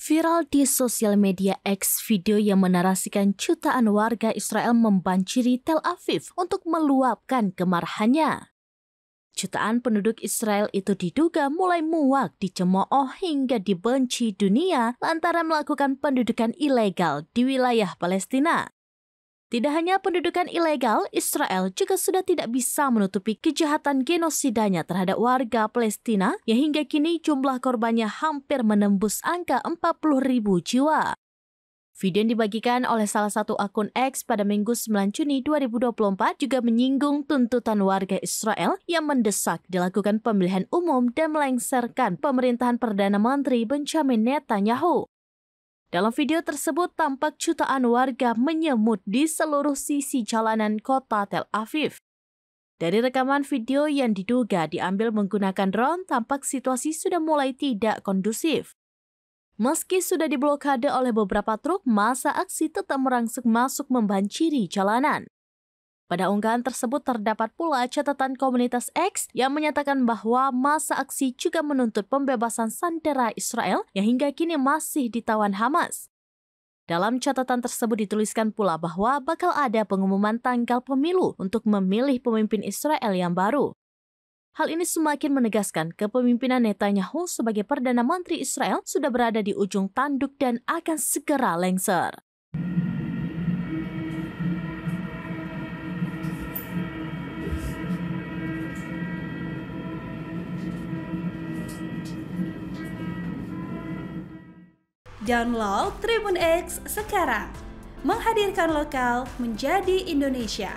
Viral di sosial media X video yang menarasikan jutaan warga Israel membanjiri Tel Aviv untuk meluapkan kemarahannya. Jutaan penduduk Israel itu diduga mulai muak, dicemooh hingga dibenci dunia lantaran melakukan pendudukan ilegal di wilayah Palestina. Tidak hanya pendudukan ilegal, Israel juga sudah tidak bisa menutupi kejahatan genosidanya terhadap warga Palestina yang hingga kini jumlah korbannya hampir menembus angka 40.000 jiwa. Video yang dibagikan oleh salah satu akun X pada Minggu 9 Juni 2024 juga menyinggung tuntutan warga Israel yang mendesak dilakukan pemilihan umum dan melengsarkan pemerintahan Perdana Menteri Benjamin Netanyahu. Dalam video tersebut tampak jutaan warga menyemut di seluruh sisi jalanan kota Tel Aviv. Dari rekaman video yang diduga diambil menggunakan drone, tampak situasi sudah mulai tidak kondusif. Meski sudah diblokade oleh beberapa truk, massa aksi tetap merangsek masuk membanjiri jalanan. Pada unggahan tersebut terdapat pula catatan komunitas X yang menyatakan bahwa massa aksi juga menuntut pembebasan sandera Israel yang hingga kini masih ditawan Hamas. Dalam catatan tersebut dituliskan pula bahwa bakal ada pengumuman tanggal pemilu untuk memilih pemimpin Israel yang baru. Hal ini semakin menegaskan kepemimpinan Netanyahu sebagai Perdana Menteri Israel sudah berada di ujung tanduk dan akan segera lengser. Download Tribun X sekarang, menghadirkan lokal menjadi Indonesia.